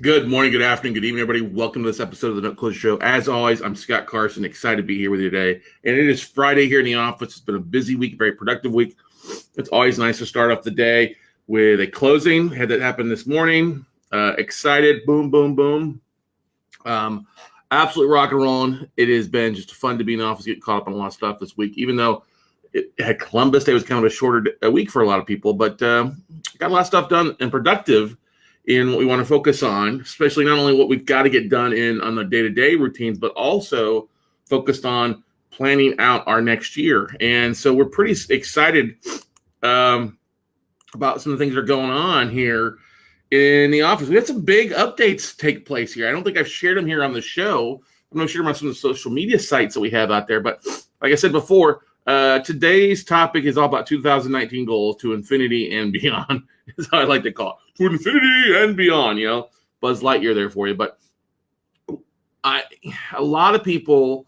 Good morning, good afternoon, good evening, everybody. Welcome to this episode of the Note Closure Show. As always, I'm Scott Carson, excited to be here with you today. And it is Friday here in the office. It's been a busy week, very productive week. It's always nice to start off the day with a closing. Had that happen this morning. Excited, boom, boom, boom. Absolutely rock and rolling. It has been just fun to be in the office, get caught up on a lot of stuff this week, even though Columbus Day was kind of a shorter week for a lot of people, but got a lot of stuff done and productive in what we want to focus on, especially not only what we've got to get done on the day-to-day routines, but also focused on planning out our next year. And so we're pretty excited about some of the things that are going on here in the office. We had some big updates take place here. I don't think I've shared them here on the show. I'm going to share them on some of the social media sites that we have out there. But like I said before, today's topic is all about 2019 goals to infinity and beyond, is how I like to call it. To infinity and beyond, Buzz Lightyear there for you. But a lot of people,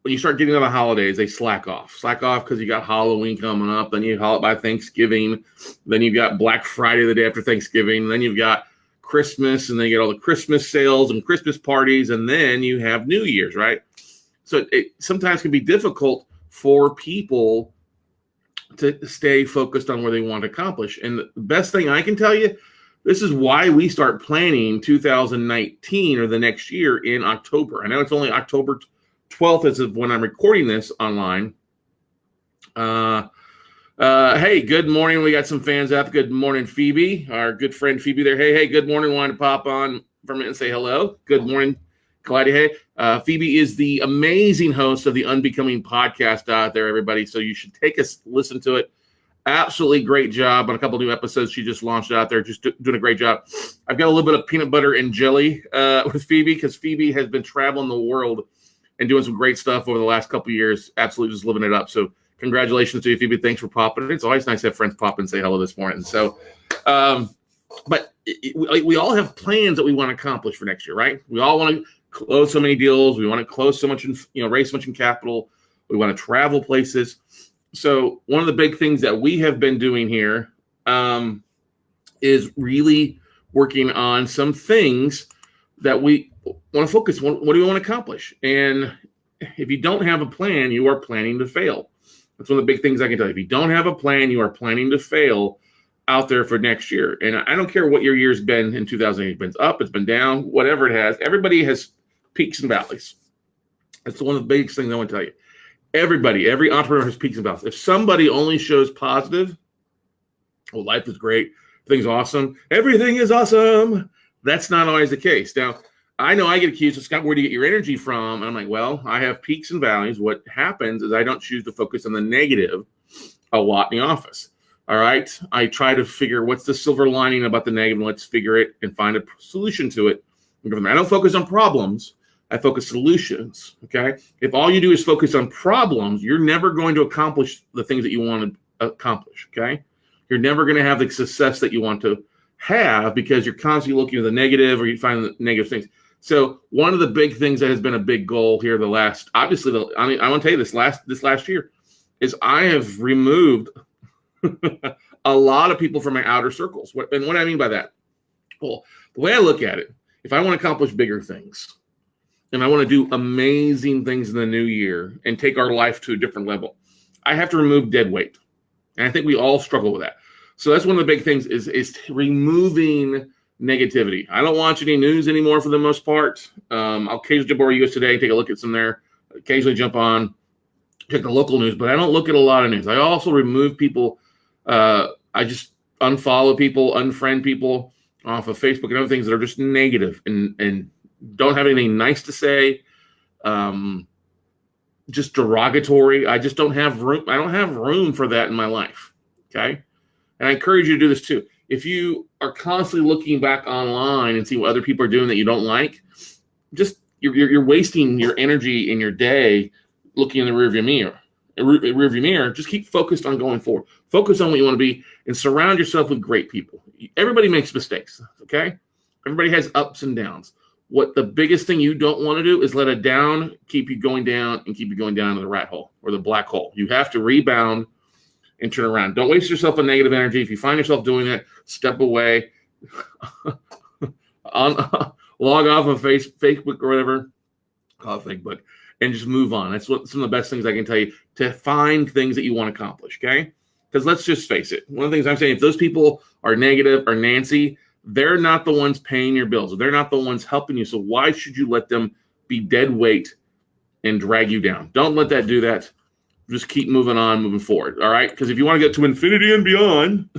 when you start getting to the holidays, they slack off because you got Halloween coming up, then you haul it by Thanksgiving, then you've got Black Friday the day after Thanksgiving, then you've got Christmas, and then you get all the Christmas sales and Christmas parties, and then you have New Year's, right? So it sometimes can be difficult for people to stay focused on where they want to accomplish. And the best thing I can tell you, this is why we start planning 2019 or the next year in October. I know it's only October 12th as of when I'm recording this online. Hey, good morning. We got some fans out. Good morning, Phoebe, our good friend Phoebe there. Hey, good morning. Wanted to pop on for a minute and say hello. Good morning, Clyde. Hey, Phoebe is the amazing host of the Unbecoming podcast out there, everybody. So you should take a listen to it. Absolutely great job on a couple of new episodes she just launched out there. Just doing a great job. I've got a little bit of peanut butter and jelly with Phoebe because Phoebe has been traveling the world and doing some great stuff over the last couple of years. Absolutely just living it up. So congratulations to you, Phoebe. Thanks for popping. It's always nice to have friends pop and say hello this morning. So, but we all have plans that we want to accomplish for next year, right? We all want to close so many deals. We want to close so much, raise so much in capital. We want to travel places. So one of the big things that we have been doing here is really working on some things that we want to focus on. What do we want to accomplish? And if you don't have a plan, you are planning to fail. That's one of the big things I can tell you. If you don't have a plan, you are planning to fail out there for next year. And I don't care what your year's been in 2008. It's been up, it's been down, whatever it has. Everybody has peaks and valleys. That's one of the biggest things I want to tell you. Every entrepreneur has peaks and valleys. If somebody only shows positive, well, life is great, things awesome, everything is awesome, that's not always the case. Now, I know I get accused of, Scott, where do you get your energy from? And I'm like, well, I have peaks and valleys. What happens is I don't choose to focus on the negative a lot in the office. All right. I try to figure what's the silver lining about the negative, and let's figure it and find a solution to it. I don't focus on problems. I focus solutions. Okay. If all you do is focus on problems, you're never going to accomplish the things that you want to accomplish. Okay. You're never going to have the success that you want to have because you're constantly looking at the negative or you find the negative things. So one of the big things that has been a big goal here I want to tell you this last year is I have removed a lot of people from my outer circles. What do I mean by that? Well, the way I look at it, if I want to accomplish bigger things and I want to do amazing things in the new year and take our life to a different level, I have to remove dead weight. And I think we all struggle with that. So that's one of the big things is removing negativity. I don't watch any news anymore for the most part. I'll occasionally jump over to US Today, take a look at some there, occasionally jump on, check the local news, but I don't look at a lot of news. I also remove people. I just unfollow people, unfriend people off of Facebook and other things that are just negative and don't have anything nice to say. Just derogatory. I just don't have room. I don't have room for that in my life. Okay. And I encourage you to do this too. If you are constantly looking back online and see what other people are doing that you don't like, just you're wasting your energy in your day looking in the rearview mirror. Just keep focused on going forward. Focus on what you want to be and surround yourself with great people. Everybody makes mistakes, okay? Everybody has ups and downs. What the biggest thing you don't want to do is let a down keep you going down and keep you going down to the rat hole or the black hole. You have to rebound and turn around. Don't waste yourself on negative energy. If you find yourself doing that, step away. log off of Facebook or whatever, Facebook, and just move on. That's what some of the best things I can tell you, to find things that you want to accomplish. Okay, because let's just face it. One of the things I'm saying, if those people are negative or Nancy, they're not the ones paying your bills. They're not the ones helping you. So why should you let them be dead weight and drag you down? Don't let that do that. Just keep moving on, moving forward. All right. Because if you want to get to infinity and beyond,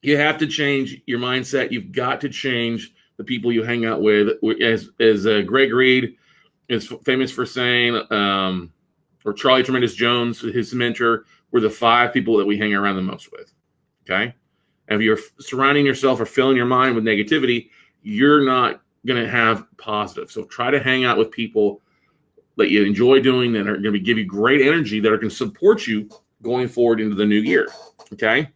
you have to change your mindset. You've got to change the people you hang out with. As Greg Reed is famous for saying, or Charlie Tremendous Jones, his mentor, we're the 5 people that we hang around the most with. Okay. And if you're surrounding yourself or filling your mind with negativity, you're not going to have positive. So try to hang out with people that you enjoy doing, that are going to give you great energy, that are going to support you going forward into the new year. Okay.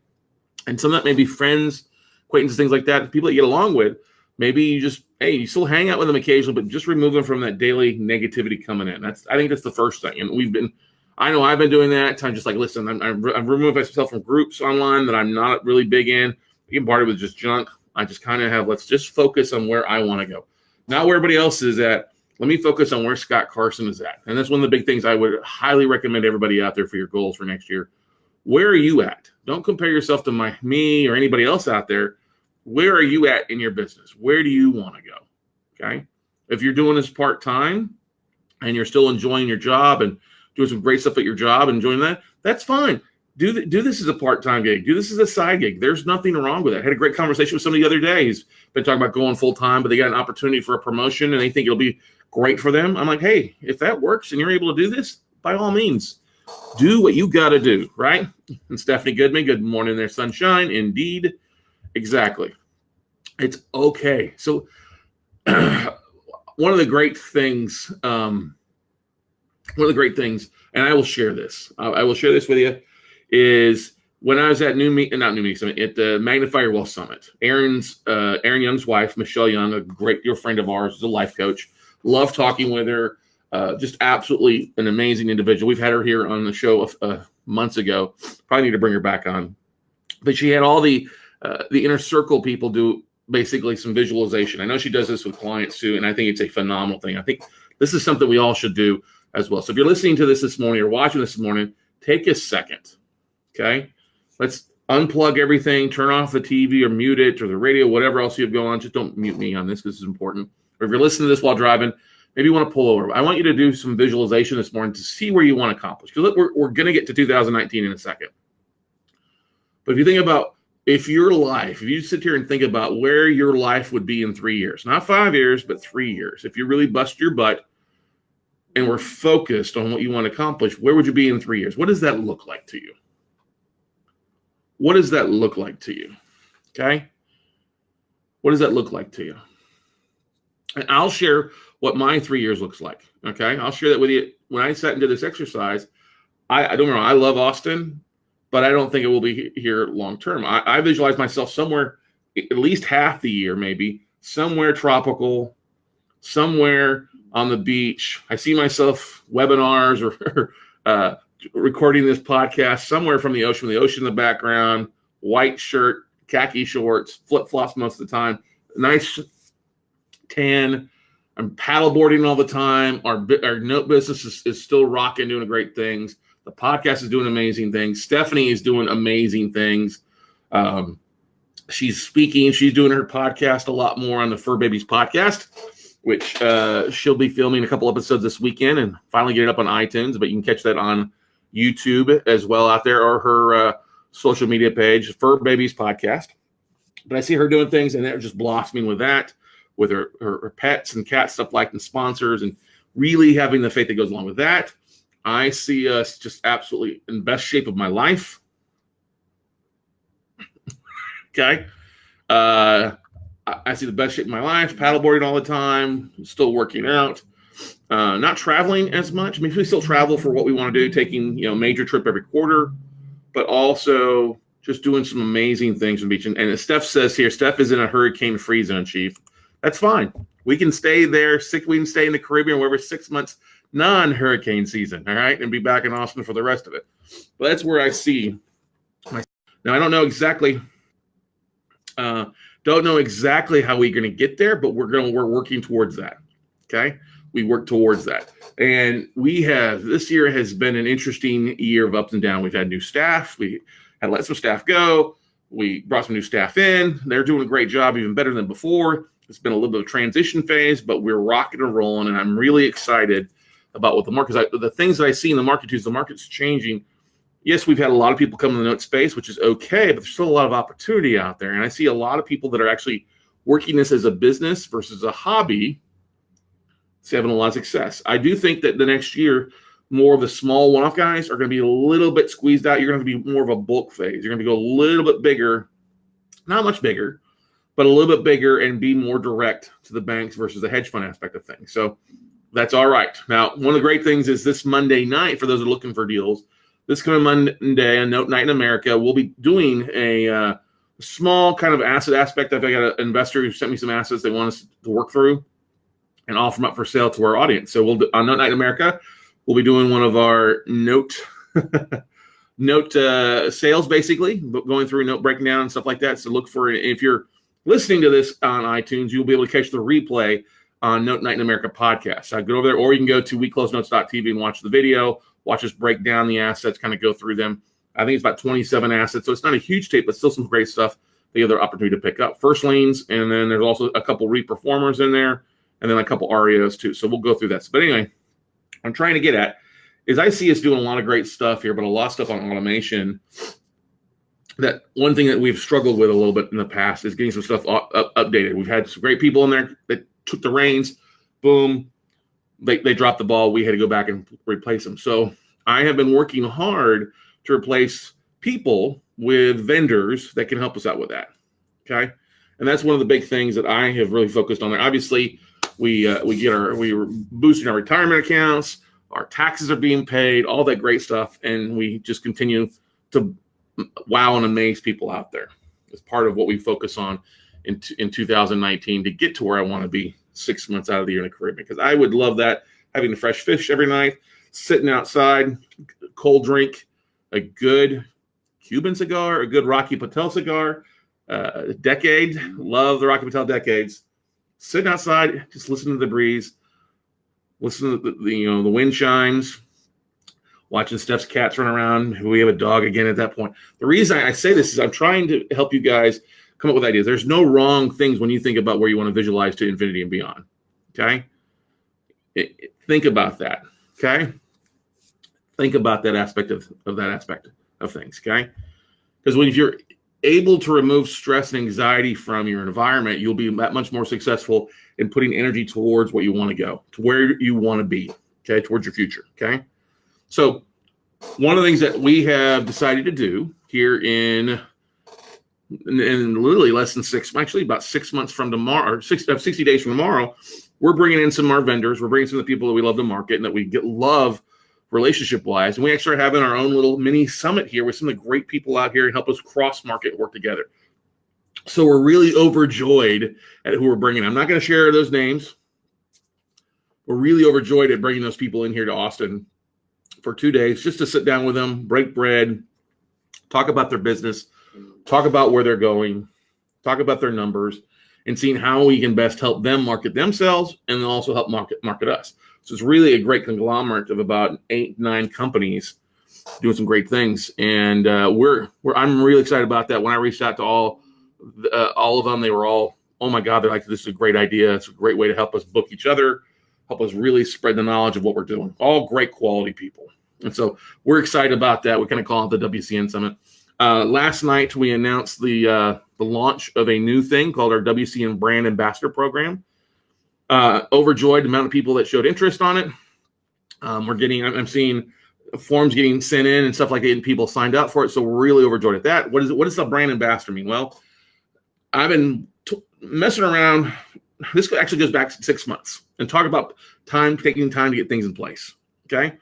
And some of that may be friends, acquaintances, things like that, people that you get along with. Maybe you just, hey, you still hang out with them occasionally, but just remove them from that daily negativity coming in. I think that's the first thing. And I know I've been doing that. I'm just like, listen, I've removed myself from groups online that I'm not really big in. Getting party with just junk. I just kind of have, let's just focus on where I want to go. Not where everybody else is at. Let me focus on where Scott Carson is at. And that's one of the big things I would highly recommend everybody out there for your goals for next year. Where are you at? Don't compare yourself to me or anybody else out there. Where are you at in your business? Where do you want to go? Okay. If you're doing this part-time and you're still enjoying your job and doing some great stuff at your job and enjoying that, that's fine. Do this as a part-time gig. Do this as a side gig. There's nothing wrong with that. I had a great conversation with somebody the other day. He's been talking about going full-time, but they got an opportunity for a promotion and they think it'll be great for them. I'm like, hey, if that works and you're able to do this, by all means, do what you got to do, right? And Stephanie Goodman, good morning there, sunshine. Indeed. Exactly. It's okay. So one of the great things, and I will share this. I will share this with you, is when I was at at the Magnify Your Wealth Summit. Aaron Young's wife, Michelle Young, a great dear friend of ours, is a life coach. Love talking with her. Just absolutely an amazing individual. We've had her here on the show months ago. Probably need to bring her back on. But she had all the inner circle people do basically some visualization. I know she does this with clients too, and I think it's a phenomenal thing. I think this is something we all should do as well. So if you're listening to this morning or watching this morning, take a second. Okay, let's unplug everything, turn off the TV or mute it or the radio, whatever else you have going on. Just don't mute me on this because this is important. Or if you're listening to this while driving, maybe you want to pull over. I want you to do some visualization this morning to see where you want to accomplish. Because we're going to get to 2019 in a second. But if you think about if you sit here and think about where your life would be in 3 years, not 5 years, but 3 years, if you really bust your butt and we're focused on what you want to accomplish, where would you be in 3 years? What does that look like to you? What does that look like to you? Okay? What does that look like to you? And I'll share what my 3 years looks like. Okay? I'll share that with you. When I sat and did this exercise, I don't know, I love Austin, but I don't think it will be here long term. I visualize myself somewhere, at least half the year, maybe, somewhere tropical, somewhere on the beach. I see myself webinars or recording this podcast somewhere from the ocean, with the ocean in the background, white shirt, khaki shorts, flip-flops most of the time, nice tan. I'm paddleboarding all the time. Our note business is still rocking, doing great things. The podcast is doing amazing things. Stephanie is doing amazing things. She's speaking. She's doing her podcast a lot more on the Fur Babies podcast, which she'll be filming a couple episodes this weekend and finally get it up on iTunes. But you can catch that on YouTube as well out there, or her social media page, Fur Babies podcast. But I see her doing things, and they're just blossoming with that, with her pets and cat stuff like, and sponsors, and really having the faith that goes along with that. I see us just absolutely in best shape of my life. Okay. I see the best shape of my life, paddleboarding all the time, still working out, not traveling as much. I mean, we still travel for what we want to do, taking, major trip every quarter, but also just doing some amazing things on the beach. And as Steph says here, Steph is in a hurricane-free zone, Chief. That's fine. We can stay there. We can stay in the Caribbean wherever 6 months non-hurricane season, all right, and be back in Austin for the rest of it. But that's where I see. Now, I don't know exactly Don't know exactly how we're going to get there, but we're working towards that. Okay, we work towards that, and this year has been an interesting year of ups and downs. We've had new staff. We had let some staff go. We brought some new staff in. They're doing a great job, even better than before. It's been a little bit of a transition phase, but we're rocking and rolling, and I'm really excited about what the market. The things that I see in the market too is the market's changing. Yes, we've had a lot of people come in the note space, which is okay, but there's still a lot of opportunity out there. And I see a lot of people that are actually working this as a business versus a hobby. It's having a lot of success. I do think that the next year, more of the small one-off guys are going to be a little bit squeezed out. You're going to be more of a bulk phase. You're going to go a little bit bigger, not much bigger, but a little bit bigger and be more direct to the banks versus the hedge fund aspect of things. So that's all right. Now, one of the great things is this Monday night, for those that are looking for deals, this coming Monday on Note Night in America, we'll be doing a small kind of asset aspect. I've got an investor who sent me some assets they want us to work through and offer them up for sale to our audience. So on Note Night in America, we'll be doing one of our note sales, basically, but going through note breaking down and stuff like that. So look for it. If you're listening to this on iTunes, you'll be able to catch the replay on Note Night in America podcast. So go over there, or you can go to weclosenotes.tv and watch the video. Watch us break down the assets, kind of go through them. I think it's about 27 assets, so it's not a huge tape, but still some great stuff the other opportunity to pick up. First liens, and then there's also a couple reperformers in there, and then a couple REOs too. So we'll go through that. But anyway, I'm trying to get at is I see us doing a lot of great stuff here, but a lot of stuff on automation. That one thing that we've struggled with a little bit in the past is getting some stuff updated. We've had some great people in there that took the reins. Boom. They dropped the ball. We had to go back and replace them. So I have been working hard to replace people with vendors that can help us out with that. Okay. And that's one of the big things that I have really focused on there. Obviously, we were boosting our retirement accounts, our taxes are being paid, all that great stuff. And we just continue to wow and amaze people out there. It's part of what we focus on in 2019 to get to where I want to be 6 months out of the year in the Caribbean, because I would love that, having the fresh fish every night, sitting outside, cold drink, a good Cuban cigar, a good Rocky Patel cigar, decade, love the Rocky Patel decades, sitting outside, just listening to the breeze, listening to the wind chimes, watching Steph's cats run around. We have a dog again at that point. The reason I say this is I'm trying to help you guys come up with ideas. There's no wrong things when you think about where you want to visualize to infinity and beyond. Okay? Think about that. Okay? Think about that aspect of that aspect of things. Okay? Because if you're able to remove stress and anxiety from your environment, you'll be that much more successful in putting energy towards what you want to go, to where you want to be. Okay? Towards your future. Okay? So one of the things that we have decided to do here in literally less than actually about 6 months from tomorrow, 60 days from tomorrow, we're bringing in some of our vendors. We're bringing some of the people that we love to market and that we love relationship-wise. And we actually are having our own little mini summit here with some of the great people out here and help us cross-market and work together. So we're really overjoyed at who we're bringing. I'm not going to share those names. We're really overjoyed at bringing those people in here to Austin for 2 days just to sit down with them, break bread, talk about their business, talk about where they're going, talk about their numbers, and seeing how we can best help them market themselves and also help market us. So it's really a great conglomerate of about 8-9 companies doing some great things, and I'm really excited about that. When I reached out to all of them, they were all, oh my God, they're like, this is a great idea. It's a great way to help us book each other, help us really spread the knowledge of what we're doing. All great quality people, and so we're excited about that. We kind of call it the WCN Summit. Last night, we announced the launch of a new thing called our WCN Brand Ambassador Program. Overjoyed the amount of people that showed interest on it. I'm seeing forms getting sent in and stuff like that, and people signed up for it. So we're really overjoyed at that. What does the brand ambassador mean? Well, I've been messing around. This actually goes back 6 months and talk about taking time to get things in place. Okay.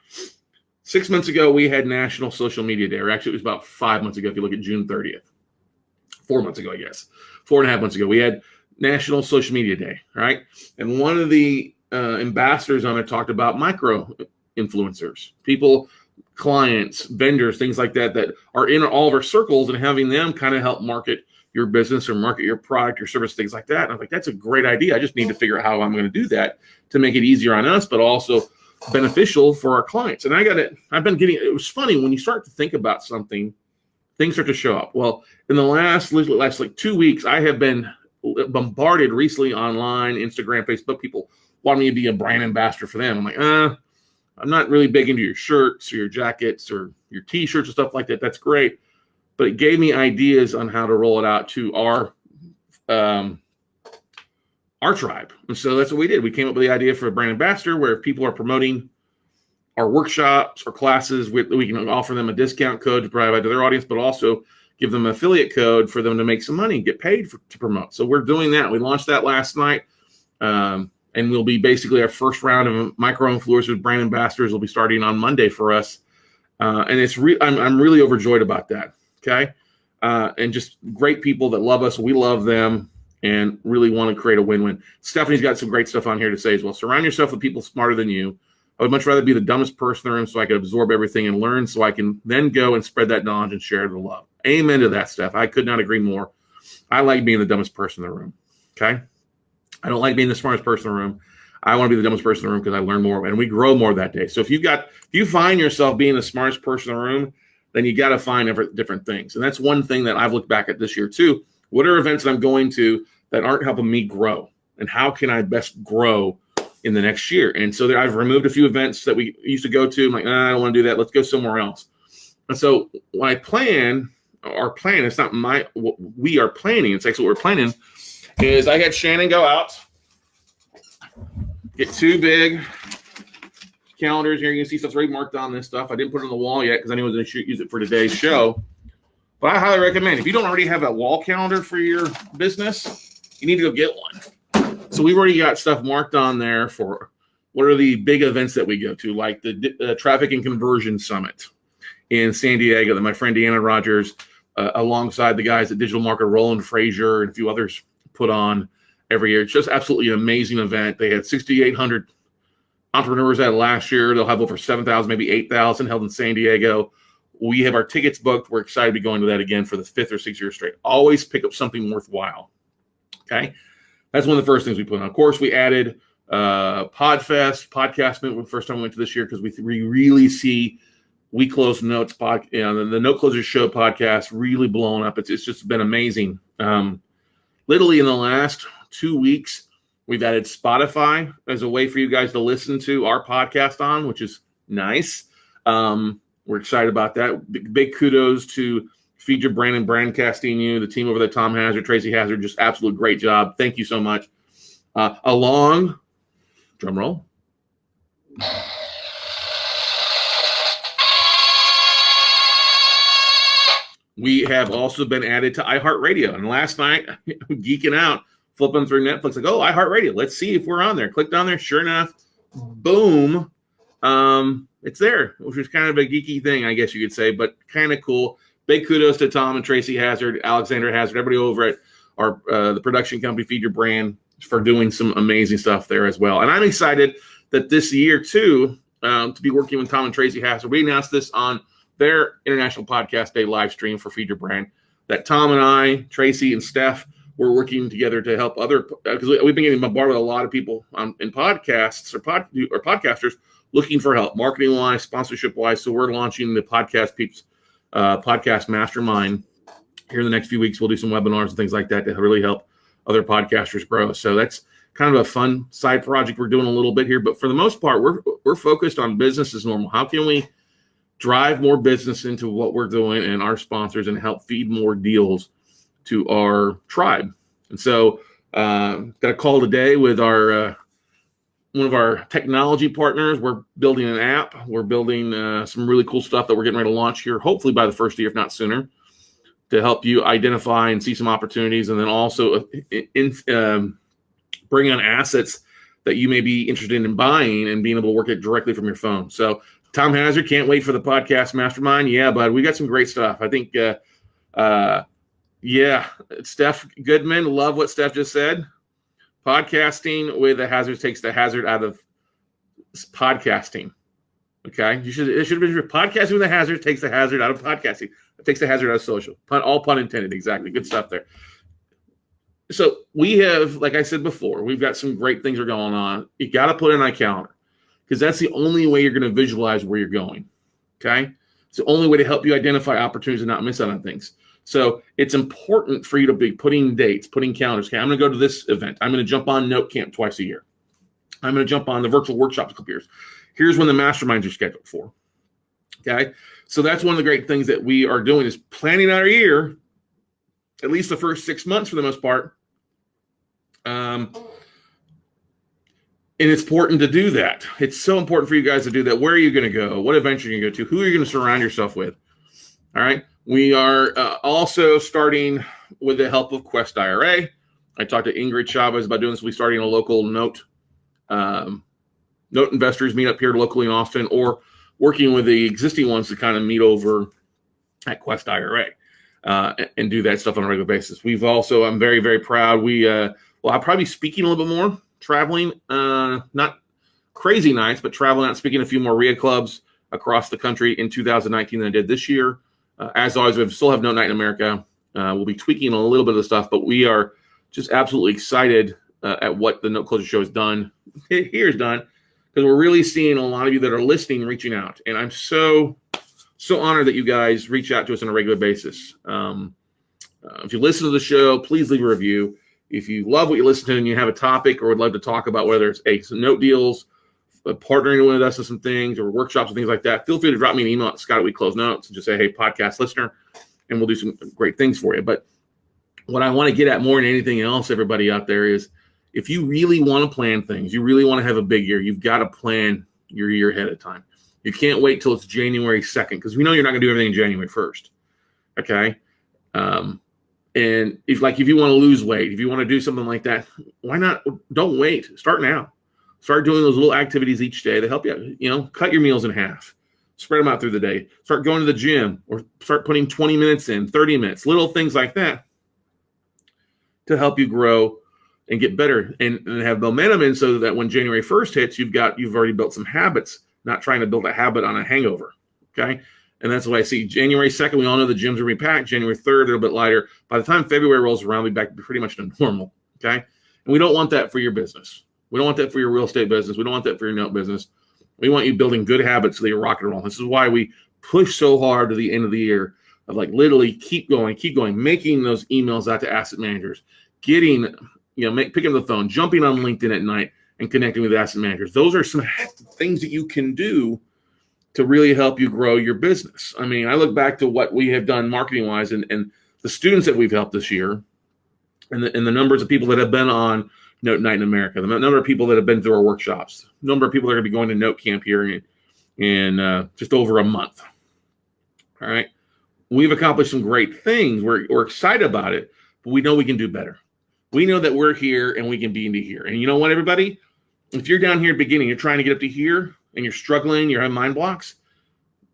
6 months ago, we had National Social Media Day, or actually it was about 5 months ago if you look at June 30th. 4 months ago, I guess. 4.5 months ago, we had National Social Media Day, right? And one of the ambassadors on it talked about micro influencers, people, clients, vendors, things like that, that are in all of our circles, and having them kind of help market your business or market your product, your service, things like that. And I'm like, that's a great idea. I just need to figure out how I'm going to do that to make it easier on us, but also beneficial for our clients. And it was funny when you start to think about something, things start to show up. Well, in the last like 2 weeks, I have been bombarded recently online, Instagram, Facebook, people wanting me to be a brand ambassador for them. I'm like, I'm not really big into your shirts or your jackets or your t-shirts and stuff like that. That's great. But it gave me ideas on how to roll it out to our tribe. And so that's what we did. We came up with the idea for a brand ambassador where if people are promoting our workshops or classes, we can offer them a discount code to provide to their audience, but also give them an affiliate code for them to make some money and get paid to promote. So we're doing that. We launched that last night. And we'll be basically our first round of micro-influencers, brand ambassadors will be starting on Monday for us. And I'm really overjoyed about that. Okay. And just great people that love us. We love them and really want to create a win-win. Stephanie's got some great stuff on here to say as well. Surround yourself with people smarter than you. I would much rather be the dumbest person in the room so I can absorb everything and learn so I can then go and spread that knowledge and share the love. Amen to that, Steph. I could not agree more. I like being the dumbest person in the room. Okay. I don't like being the smartest person in the room. I want to be the dumbest person in the room because I learn more and we grow more that day. So if you find yourself being the smartest person in the room, then you got to find different things. And that's one thing that I've looked back at this year too. What are events that I'm going to that aren't helping me grow? And how can I best grow in the next year? And so I've removed a few events that we used to go to. I'm like, I don't want to do that. Let's go somewhere else. And so when I plan, our plan, it's not what we are planning. It's actually what we're planning is I had Shannon go out, get 2 big calendars here. You can see stuff's already marked on this stuff. I didn't put it on the wall yet because I knew I was going to use it for today's show. But I highly recommend, if you don't already have a wall calendar for your business, you need to go get one. So we've already got stuff marked on there for what are the big events that we go to, like the Traffic and Conversion Summit in San Diego that my friend Deanna Rogers, alongside the guys at Digital Marketer, Roland Frazier, and a few others put on every year. It's just absolutely an amazing event. They had 6,800 entrepreneurs at it last year. They'll have over 7,000, maybe 8,000 held in San Diego. We have our tickets booked. We're excited to be going to that again for the 5th or 6th year straight. Always pick up something worthwhile. Okay. That's one of the first things we put on. Of course, we added Podfest, Podcast Mint, the first time we went to this year, because we really see We Close Notes, the Note Closers Show podcast really blowing up. It's just been amazing. Literally in the last 2 weeks, we've added Spotify as a way for you guys to listen to our podcast on, which is nice. We're excited about that. Big kudos to Feed Your Brand and Brandcasting You, the team over there, Tom Hazard, Tracy Hazard, just absolute great job. Thank you so much. Along, drum roll. We have also been added to iHeartRadio. And last night, geeking out, flipping through Netflix, like, oh, iHeartRadio. Let's see if we're on there. Clicked on there. Sure enough, boom. It's there, which is kind of a geeky thing, I guess you could say, but kind of cool. Big kudos to Tom and Tracy Hazard, Alexander Hazard, everybody over at our the production company, Feed Your Brand, for doing some amazing stuff there as well. And I'm excited that this year, too, to be working with Tom and Tracy Hazard. We announced this on their International Podcast Day live stream for Feed Your Brand, that Tom and I, Tracy and Steph, were working together to help other, because we've been getting bombarded with a lot of people in podcasts or podcasters looking for help, marketing-wise, sponsorship-wise. So we're launching the Podcast Peeps Podcast Mastermind here in the next few weeks. We'll do some webinars and things like that to really help other podcasters grow. So that's kind of a fun side project we're doing a little bit here. But for the most part, we're focused on business as normal. How can we drive more business into what we're doing and our sponsors and help feed more deals to our tribe? And so got a call today with our one of our technology partners. We're building an app. We're building some really cool stuff that we're getting ready to launch here, hopefully by the first year, if not sooner, to help you identify and see some opportunities, and then also bring on assets that you may be interested in buying and being able to work it directly from your phone. So Tom Hazard, can't wait for the podcast mastermind. Yeah, bud, we got some great stuff. I think, Steph Goodman, love what Steph just said. Podcasting with the hazards takes the hazard out of podcasting. Okay, it should have been podcasting with a hazard takes the hazard out of podcasting. It takes the hazard out of social. All pun intended. Exactly. Good stuff there. So we have, like I said before, we've got some great things are going on. You got to put it on a calendar because that's the only way you're going to visualize where you're going. Okay, it's the only way to help you identify opportunities and not miss out on things. So it's important for you to be putting dates, putting calendars. Okay, I'm going to go to this event. I'm going to jump on Note Camp twice a year. I'm going to jump on the virtual workshops a couple years. Here's when the masterminds are scheduled for. Okay, so that's one of the great things that we are doing is planning our year, at least the first 6 months for the most part. And it's important to do that. It's so important for you guys to do that. Where are you going to go? What events are you going to go to? Who are you going to surround yourself with? All right. We are also starting with the help of Quest IRA. I talked to Ingrid Chavez about doing this. We're starting a local note investors meet up here locally in Austin, or working with the existing ones to kind of meet over at Quest IRA and do that stuff on a regular basis. We've also, I'm very, very proud. I'll probably be speaking a little bit more, traveling, not crazy nights, but traveling out, speaking a few more RIA clubs across the country in 2019 than I did this year. As always, we still have Note Night in America. We'll be tweaking a little bit of the stuff, but we are just absolutely excited at what the Note Closure Show has done. Here's done, because we're really seeing a lot of you that are listening, reaching out. And I'm so honored that you guys reach out to us on a regular basis. If you listen to the show, please leave a review. If you love what you listen to and you have a topic or would love to talk about whether it's some note deals, partnering with us on some things, or workshops and things like that, feel free to drop me an email at Scott@WeCloseNotes and just say, hey, podcast listener, and we'll do some great things for you. But what I want to get at more than anything else, everybody out there, is if you really want to plan things, you really want to have a big year, you've got to plan your year ahead of time. You can't wait till it's January 2nd, because we know you're not going to do everything January 1st. Okay. And if you want to lose weight, if you want to do something like that, why not? Don't wait. Start now. Start doing those little activities each day to help you, cut your meals in half, spread them out through the day, start going to the gym, or start putting 20 minutes in, 30 minutes, little things like that to help you grow and get better and have momentum in, so that when January 1st hits, you've already built some habits, not trying to build a habit on a hangover. Okay. And that's why I see January 2nd, we all know the gyms are repacked. January 3rd, a little bit lighter. By the time February rolls around, we'll be back pretty much to normal. Okay. And we don't want that for your business. We don't want that for your real estate business. We don't want that for your note business. We want you building good habits so that you're rock and roll. This is why we push so hard to the end of the year of literally keep going, making those emails out to asset managers, getting, picking up the phone, jumping on LinkedIn at night and connecting with asset managers. Those are some things that you can do to really help you grow your business. I mean, I look back to what we have done marketing-wise and the students that we've helped this year and the numbers of people that have been on Note Night in America, the number of people that have been through our workshops, the number of people that are going to be going to Note Camp here in just over a month. All right. We've accomplished some great things. We're excited about it, but we know we can do better. We know that we're here and we can be into here. And you know what, everybody? If you're down here at the beginning, you're trying to get up to here, and you're struggling, you're having mind blocks,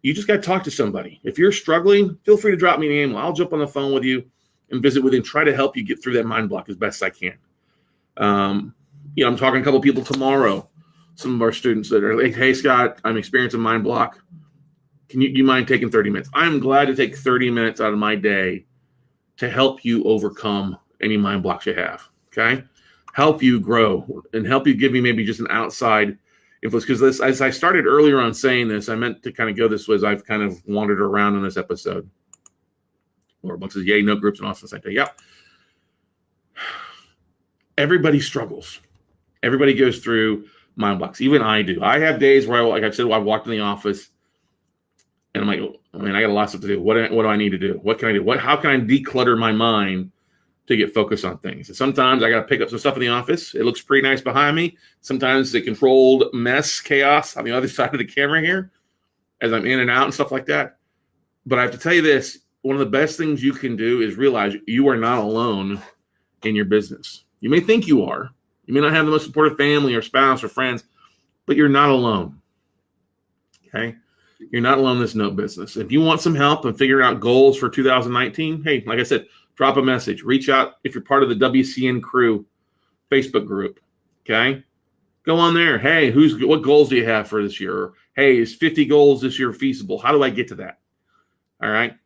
you just got to talk to somebody. If you're struggling, feel free to drop me an email. I'll jump on the phone with you and visit with you and try to help you get through that mind block as best I can. I'm talking to a couple people tomorrow, some of our students that are like, hey, Scott, I'm experiencing mind block. Do you mind taking 30 minutes? I'm glad to take 30 minutes out of my day to help you overcome any mind blocks you have, okay? Help you grow and help you give me maybe just an outside influence, because as I started earlier on saying this, I meant to kind of go this way as I've kind of wandered around in this episode. Or a bunch of yay note groups and all this. I say, yep. Everybody struggles. Everybody goes through mind blocks. Even I do. I have days where, like I said, I walked in the office and I'm like, I got a lot of stuff to do. What do I need to do? What can I do? How can I declutter my mind to get focused on things? And sometimes I got to pick up some stuff in the office. It looks pretty nice behind me. Sometimes the controlled mess, chaos on the other side of the camera here as I'm in and out and stuff like that. But I have to tell you this, one of the best things you can do is realize you are not alone in your business. You may think you are. You may not have the most supportive family or spouse or friends, but you're not alone. Okay? You're not alone in this note business. If you want some help and figuring out goals for 2019, hey, like I said, drop a message. Reach out if you're part of the WCN Crew Facebook group. Okay? Go on there. Hey, what goals do you have for this year? Or, hey, is 50 goals this year feasible? How do I get to that? All right.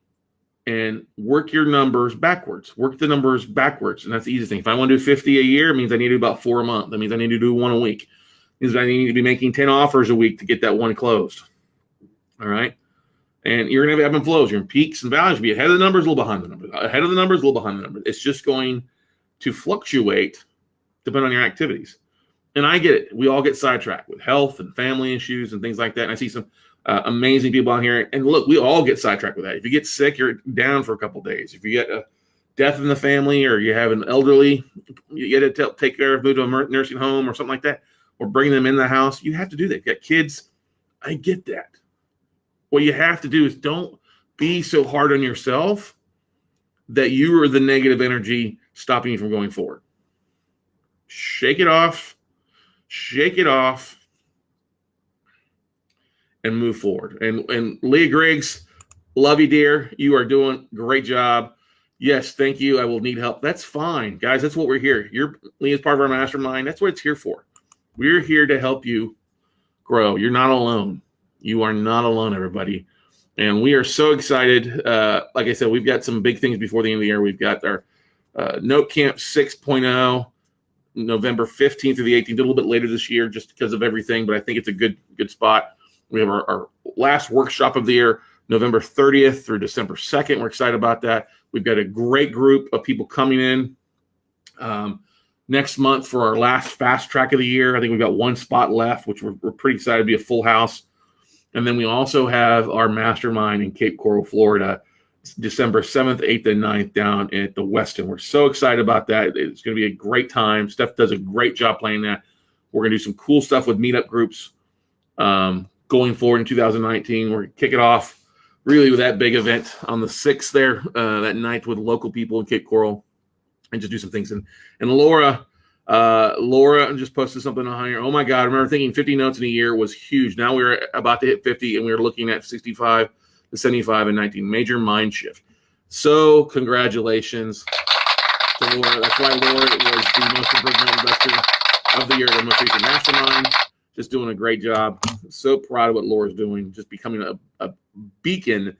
And work your numbers backwards. Work the numbers backwards. And that's the easiest thing. If I want to do 50 a year, it means I need to do about 4 a month. That means I need to do 1 a week. It means I need to be making 10 offers a week to get that one closed. All right. And you're going to have ebb and flows. You're in peaks and valleys. You'll be ahead of the numbers, a little behind the numbers. Ahead of the numbers, a little behind the numbers. It's just going to fluctuate depending on your activities. And I get it. We all get sidetracked with health and family issues and things like that. And I see some amazing people on here. And look, we all get sidetracked with that. If you get sick, you're down for a couple of days. If you get a death in the family or you have an elderly, you get to take care of, move to a nursing home or something like that, or bring them in the house, you have to do that. You got kids. I get that. What you have to do is don't be so hard on yourself that you are the negative energy stopping you from going forward. Shake it off. Shake it off and move forward. And Leah Griggs, love you, dear. You are doing a great job. Yes, thank you. I will need help. That's fine, guys. That's what we're here. Leah's part of our mastermind. That's what it's here for. We're here to help you grow. You're not alone. You are not alone, everybody. And we are so excited. Like I said, we've got some big things before the end of the year. We've got our Note Camp 6.0. November 15th through the 18th, a little bit later this year just because of everything, but I think it's a good spot. We have our last workshop of the year, November 30th through December 2nd. We're excited about that. We've got a great group of people coming in next month for our last fast track of the year. I think we've got 1 spot left, which we're pretty excited to be a full house. And then we also have our mastermind in Cape Coral, Florida, December 7th, 8th, and 9th down at the Westin. We're so excited about that. It's going to be a great time. Steph does a great job playing that. We're going to do some cool stuff with meetup groups going forward in 2019. We're going to kick it off really with that big event on the 6th there, that night with local people in Cape Coral and just do some things. And Laura just posted something on here. Oh, my God. I remember thinking 50 notes in a year was huge. Now we're about to hit 50, and we're looking at 65 to 75 and 19. Major mind shift. So congratulations to Laura. That's why Laura was the most improved investor of the year, the most recent mastermind. Just doing a great job. So proud of what Laura's doing. Just becoming a beacon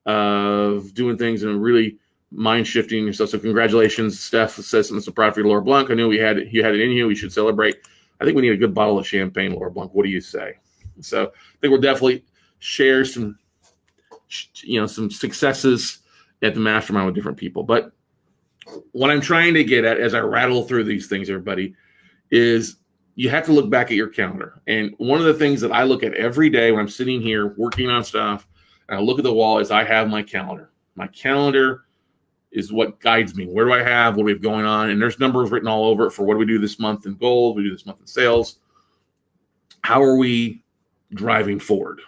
of doing things and really mind shifting yourself. So congratulations. Steph says something so proud for you, Laura Blanc. I knew you had it in you. We should celebrate. I think we need a good bottle of champagne, Laura Blanc. What do you say? So I think we'll definitely share some successes at the mastermind with different people. But what I'm trying to get at as I rattle through these things, everybody, is you have to look back at your calendar. And one of the things that I look at every day when I'm sitting here working on stuff, and I look at the wall, is I have my calendar. My calendar is what guides me. Where do I have? What do we have going on? And there's numbers written all over it for what do we do this month in goals? What do we do this month in sales? How are we driving forward?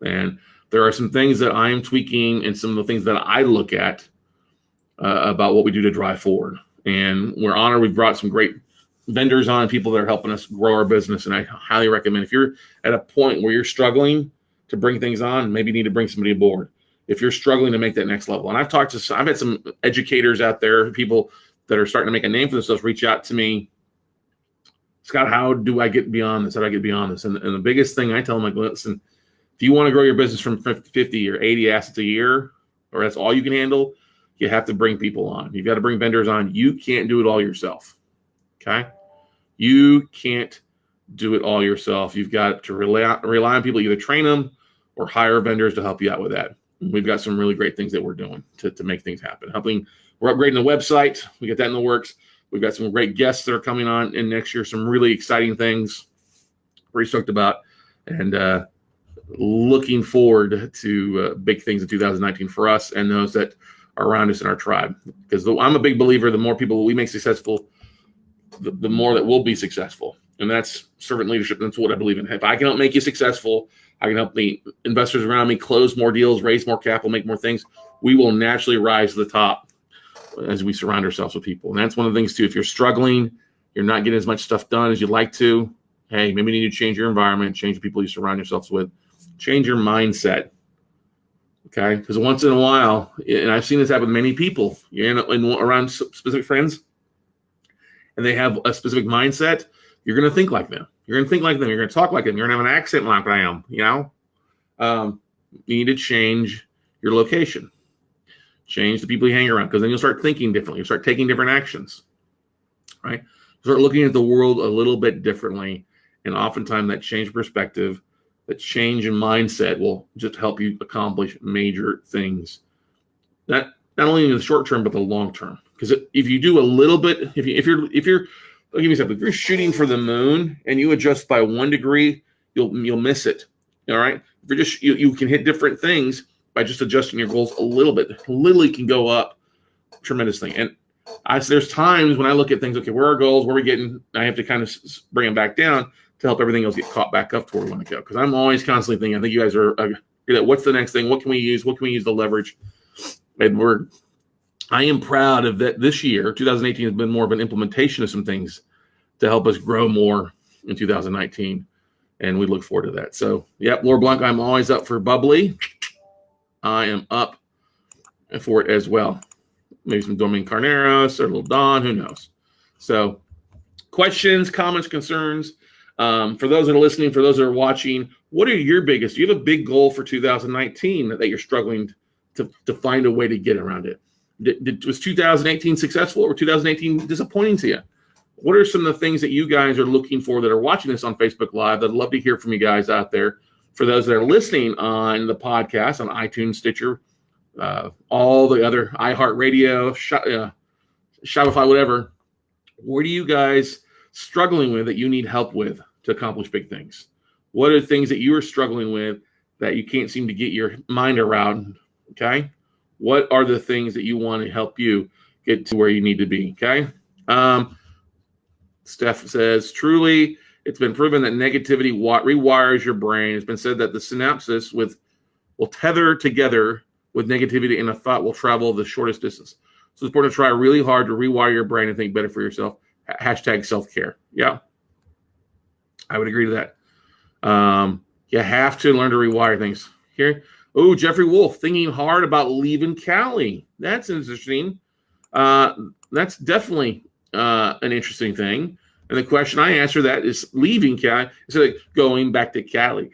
And there are some things that I am tweaking and some of the things that I look at about what we do to drive forward. And we're honored. We've brought some great vendors on, people that are helping us grow our business. And I highly recommend if you're at a point where you're struggling to bring things on, maybe you need to bring somebody aboard. If you're struggling to make that next level. And I've had some educators out there, people that are starting to make a name for themselves, reach out to me. Scott, how do I get beyond this? How do I get beyond this? And the biggest thing I tell them, like, listen, if you want to grow your business from 50 or 80 assets a year, or that's all you can handle, you have to bring people on. You've got to bring vendors on. You can't do it all yourself. Okay? You can't do it all yourself. You've got to rely on people, either train them or hire vendors to help you out with that. And we've got some really great things that we're doing to make things happen. We're upgrading the website. We got that in the works. We've got some great guests that are coming on in next year, some really exciting things. Pretty stoked about. And looking forward to big things in 2019 for us and those that are around us in our tribe. Because I'm a big believer, the more people we make successful, the more that we'll be successful. And that's servant leadership. That's what I believe in. If I can help make you successful, I can help the investors around me close more deals, raise more capital, make more things. We will naturally rise to the top as we surround ourselves with people. And that's one of the things, too. If you're struggling, you're not getting as much stuff done as you'd like to, hey, maybe you need to change your environment, change the people you surround yourselves with, change your mindset. Okay? Because once in a while, and I've seen this happen with many people, you're around specific friends, and they have a specific mindset, you're going to think like them. You're going to think like them. You're going to talk like them. You're going to have an accent like I am, you know? You need to change your location. Change the people you hang around, because then you'll start thinking differently. You'll start taking different actions, right? Start looking at the world a little bit differently. And oftentimes that change perspective, that change in mindset will just help you accomplish major things. Not only in the short term, but the long term. Because if you do a little bit, if you're, I'll give you something. If you're shooting for the moon and you adjust by 1 degree, you'll miss it. All right. If you're just you can hit different things by just adjusting your goals a little bit. Literally can go up tremendously. And there's times when I look at things, okay, where are our goals? Where are we getting? I have to kind of bring them back down to help everything else get caught back up to where we want to go. Because I'm always constantly thinking, I think you guys are, what's the next thing? What can we use? What can we use to leverage? And I am proud of that. This year, 2018 has been more of an implementation of some things to help us grow more in 2019. And we look forward to that. So, yep, Laura Blanc, I'm always up for bubbly. I am up for it as well. Maybe some Domingue Carneros or a little Don, who knows? So, questions, comments, concerns. For those that are listening, for those that are watching, what are your biggest? Do you have a big goal for 2019 that you're struggling to find a way to get around it? Was 2018 successful or 2018 disappointing to you? What are some of the things that you guys are looking for that are watching this on Facebook Live? I'd love to hear from you guys out there. For those that are listening on the podcast, on iTunes, Stitcher, all the other iHeartRadio, Shopify, whatever, what are you guys struggling with that you need help with to accomplish big things? What are the things that you are struggling with that you can't seem to get your mind around? Okay. What are the things that you want to help you get to where you need to be? Okay. Steph says, truly, it's been proven that negativity rewires your brain. It's been said that the synapses will tether together with negativity, and a thought will travel the shortest distance. So it's important to try really hard to rewire your brain and think better for yourself. Hashtag self-care. Yeah, I would agree to that. You have to learn to rewire things. Here, oh, Jeffrey Wolf, thinking hard about leaving Cali. That's interesting. That's definitely an interesting thing. And the question I answer that is leaving Cali instead of going back to Cali.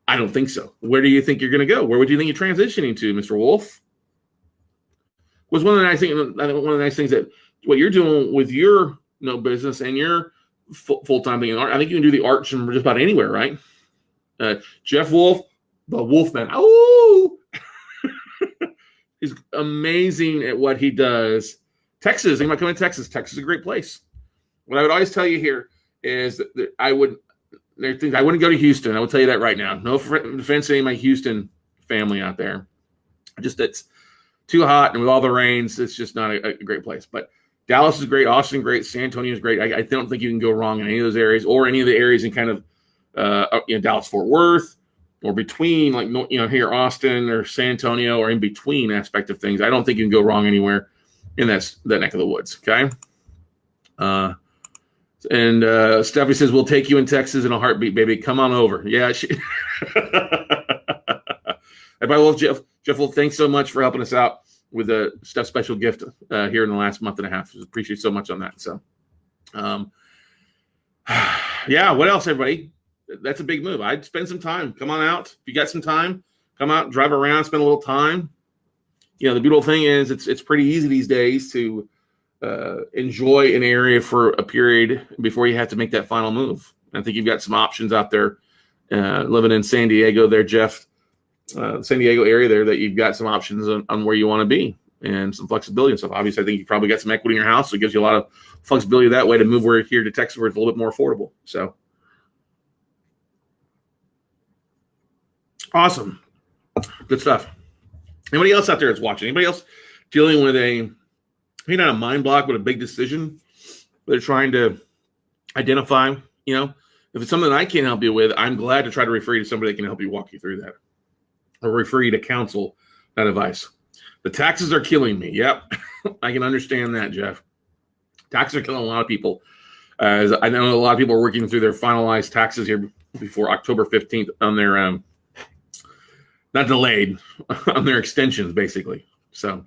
I don't think so. Where do you think you're going to go? Where would you think you're transitioning to, Mr. Wolf? Was one of the nice things that what you're doing with your business and your full-time thing in art. I think you can do the art from just about anywhere, right? Jeff Wolf, the Wolfman. Oh, he's amazing at what he does. Texas, he might come to Texas. Texas is a great place. What I would always tell you here is that I wouldn't go to Houston. I will tell you that right now. No offense to any of my Houston family out there. Just it's too hot, and with all the rains, it's just not a great place. But Dallas is great, Austin great, San Antonio is great. I don't think you can go wrong in any of those areas, or any of the areas in kind of Dallas Fort Worth, or between, like here Austin or San Antonio, or in between aspect of things. I don't think you can go wrong anywhere in that neck of the woods. Okay. And Stephanie says, we'll take you in Texas in a heartbeat, baby. Come on over. Yeah. Everybody loves Jeff. Jeff, well, thanks so much for helping us out with a Steph special gift here in the last month and a half. Appreciate so much on that. So, yeah, what else, everybody? That's a big move. I'd spend some time. Come on out. If you got some time, come out, drive around, spend a little time. The beautiful thing is it's pretty easy these days to enjoy an area for a period before you have to make that final move. I think you've got some options out there living in San Diego there, Jeff, San Diego area there, that you've got some options on where you want to be and some flexibility and stuff. Obviously, I think you probably got some equity in your house, so it gives you a lot of flexibility that way to move here to Texas where it's a little bit more affordable. So awesome. Good stuff. Anybody else out there that's watching? Anybody else dealing with maybe not a mind block, but a big decision they're trying to identify? If it's something I can't help you with, I'm glad to try to refer you to somebody that can help you walk you through that, or refer you to counsel, that advice. The taxes are killing me. Yep. I can understand that, Jeff. Taxes are killing a lot of people. As I know a lot of people are working through their finalized taxes here before October 15th on their, not delayed, on their extensions, basically. So,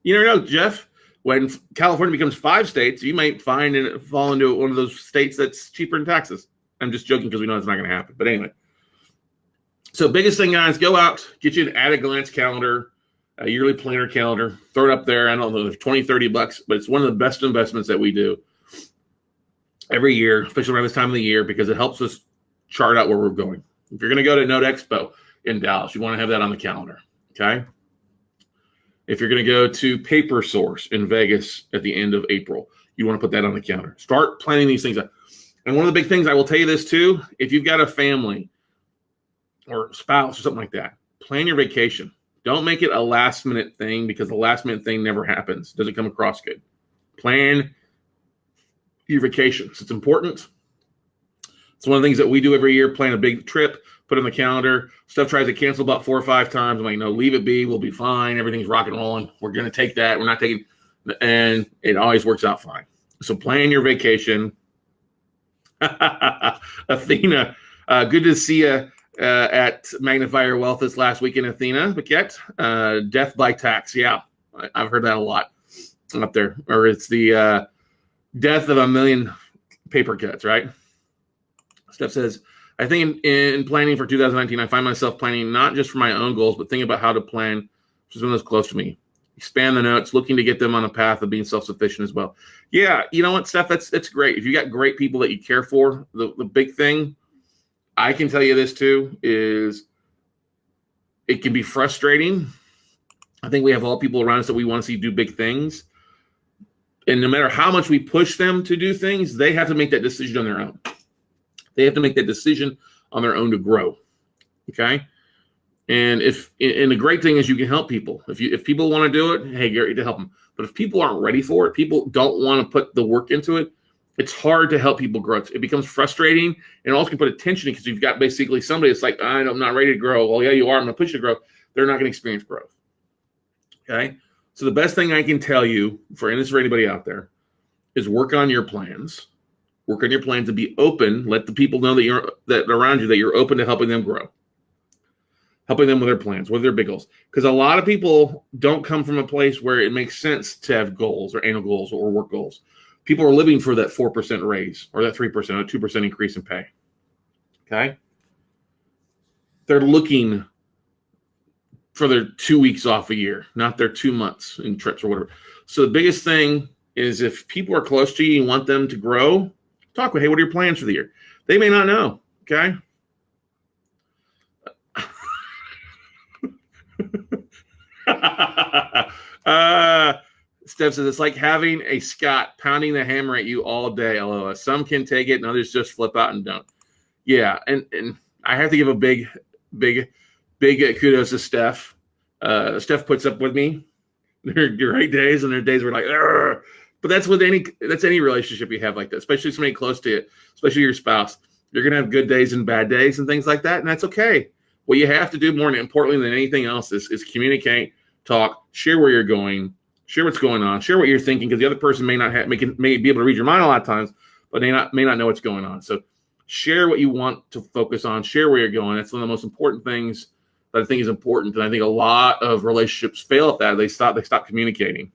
you never know, Jeff. When California becomes 5 states, you might fall into one of those states that's cheaper in taxes. I'm just joking because we know it's not going to happen. But anyway, so biggest thing, guys, go out, get you an at-a-glance calendar, a yearly planner calendar, throw it up there. I don't know, there's $20, $30, but it's one of the best investments that we do every year, especially around this time of the year, because it helps us chart out where we're going. If you're going to go to Node Expo in Dallas, you want to have that on the calendar, okay? If you're going to go to Paper Source in Vegas at the end of April, you want to put that on the calendar. Start planning these things out. And one of the big things, I will tell you this too, if you've got a family or spouse or something like that, plan your vacation. Don't make it a last minute thing, because the last minute thing never happens. Doesn't come across good. Plan your vacations. It's important. It's one of the things that we do every year, plan a big trip, put it on the calendar. Steph tries to cancel about 4 or 5 times. I'm like, no, leave it be. We'll be fine. Everything's rock and rolling. We're going to take that. We're not taking, and it always works out fine. So plan your vacation. Athena, good to see you at Magnifier Wealth this last weekend, Athena Paquette. Death by tax. Yeah, I've heard that a lot up there. Or it's the death of a million paper cuts, right? Steph says, I think in planning for 2019, I find myself planning not just for my own goals, but thinking about how to plan, which is one that's close to me. Expand the notes, looking to get them on a path of being self-sufficient as well. Yeah, you know what, Steph, that's great. If you got great people that you care for, the big thing, I can tell you this too, is it can be frustrating. I think we have all people around us that we want to see do big things. And no matter how much we push them to do things, they have to make that decision on their own. They have to make that decision on their own to grow. Okay. And the great thing is you can help people. If people want to do it, hey, Gary, to help them. But if people aren't ready for it, people don't want to put the work into it, it's hard to help people grow. It becomes frustrating, and it also can put attention because you've got basically somebody that's like, I'm not ready to grow. Well, yeah, you are. I'm going to push you to grow. They're not going to experience growth. Okay. So the best thing I can tell you, and this is for anybody out there, is work on your plans. Work on your plans to be open. Let the people know that around you that you're open to helping them grow, helping them with their plans, with their big goals. Because a lot of people don't come from a place where it makes sense to have goals or annual goals or work goals. People are living for that 4% raise or that 3% or 2% increase in pay. Okay? They're looking for their 2 weeks off a year, not their 2 months in trips or whatever. So the biggest thing is if people are close to you and want them to grow, talk with, hey, what are your plans for the year? They may not know, okay? Steph says, it's like having a Scot pounding the hammer at you all day, LOL. Some can take it and others just flip out and don't. Yeah, and I have to give a big kudos to Steph. Steph puts up with me. There are great days, and there are days where like, argh. But that's any relationship you have like that, especially somebody close to you, especially your spouse. You're gonna have good days and bad days and things like that, and that's okay. What you have to do more importantly than anything else is communicate, talk, share where you're going, share what's going on, share what you're thinking, because the other person may be able to read your mind a lot of times, but may not know what's going on. So share what you want to focus on, share where you're going. That's one of the most important things that I think is important. And I think a lot of relationships fail at that. They stop communicating.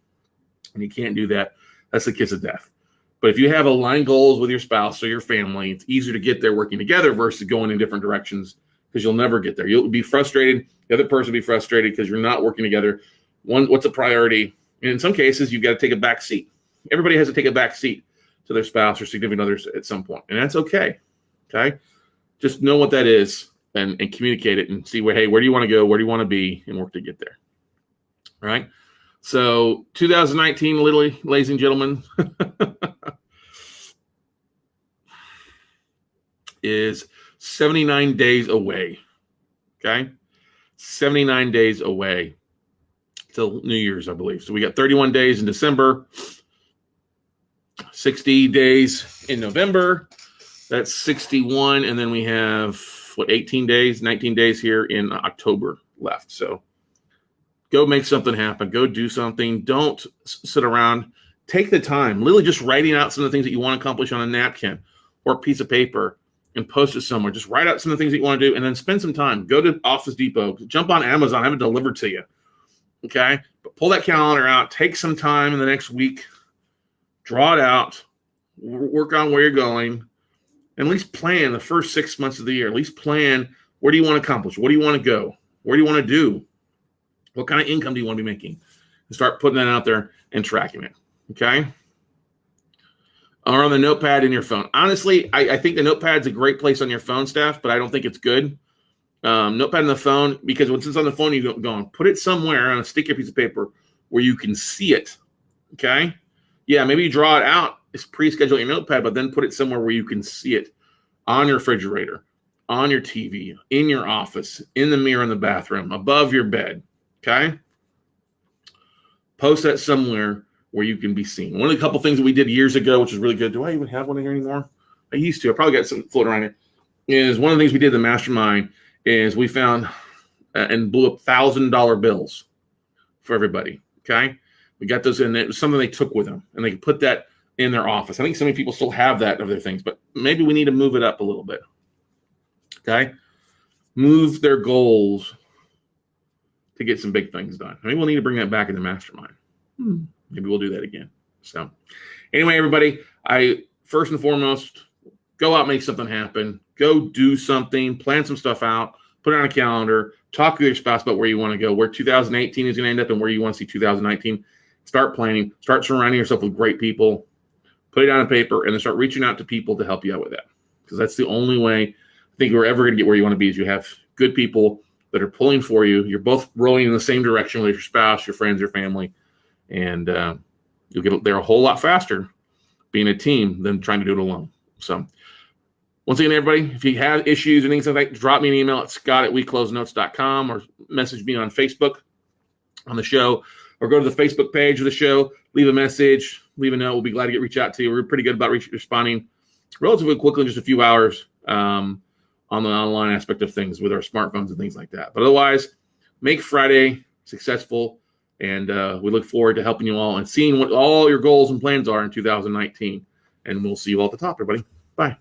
And you can't do that. That's the kiss of death. But if you have aligned goals with your spouse or your family, it's easier to get there working together versus going in different directions, because you'll never get there. You'll be frustrated. The other person will be frustrated because you're not working together. What's a priority? And in some cases, you've got to take a back seat. Everybody has to take a back seat to their spouse or significant others at some point. And that's okay. Okay. Just know what that is and communicate it and see where do you want to go? Where do you want to be, and work to get there. All right. So 2019, literally, ladies and gentlemen, is 79 days away. Okay. 79 days away till New Year's, I believe. So we got 31 days in December, 60 days in November. That's 61. And then we have 19 days here in October left. So go make something happen. Go do something. Don't sit around. Take the time. Literally just writing out some of the things that you want to accomplish on a napkin or a piece of paper and post it somewhere. Just write out some of the things that you want to do and then spend some time. Go to Office Depot. Jump on Amazon. Have it delivered to you. Okay? But pull that calendar out. Take some time in the next week. Draw it out. Work on where you're going. And at least plan the first 6 months of the year. At least plan, where do you want to accomplish? What do you want to go? Where do you want to do? What kind of income do you want to be making? And start putting that out there and tracking it. Okay? Or on the notepad in your phone. Honestly, I think the notepad's a great place on your phone, Steph, but I don't think it's good. Notepad on the phone, because once it's on the phone, you go and put it somewhere on a sticky piece of paper where you can see it. Okay? Yeah, maybe you draw it out. It's pre-schedule your notepad, but then put it somewhere where you can see it on your refrigerator, on your TV, in your office, in the mirror in the bathroom, above your bed. Okay? Post that somewhere where you can be seen. One of the couple things that we did years ago, which is really good. Do I even have one in here anymore? I used to. I probably got some floating around here. Is one of the things we did in the mastermind is we found and blew up $1,000 bills for everybody. Okay? We got those in. It was something they took with them, and they could put that in their office. I think so many people still have that of their things, but maybe we need to move it up a little bit. Okay? Move their goals to get some big things done. Maybe we'll need to bring that back in the mastermind. Maybe we'll do that again. So anyway, everybody, first and foremost, go out, make something happen. Go do something, plan some stuff out, put it on a calendar, talk to your spouse about where you want to go, where 2018 is going to end up and where you want to see 2019. Start planning, start surrounding yourself with great people, put it on paper, and then start reaching out to people to help you out with that. Because that's the only way I think you're ever going to get where you want to be, is you have good people that are pulling for you. You're both rowing in the same direction with your spouse, your friends, your family, and you'll get there a whole lot faster being a team than trying to do it alone. So once again, everybody, if you have issues or things like that, drop me an email at scott@weclosenotes.com or message me on Facebook on the show, or go to the Facebook page of the show, leave a message, leave a note. We'll be glad to reach out to you. We're pretty good about responding relatively quickly in just a few hours on the online aspect of things with our smartphones and things like that. But otherwise, make Friday successful, and we look forward to helping you all and seeing what all your goals and plans are in 2019. And we'll see you all at the top, everybody. Bye.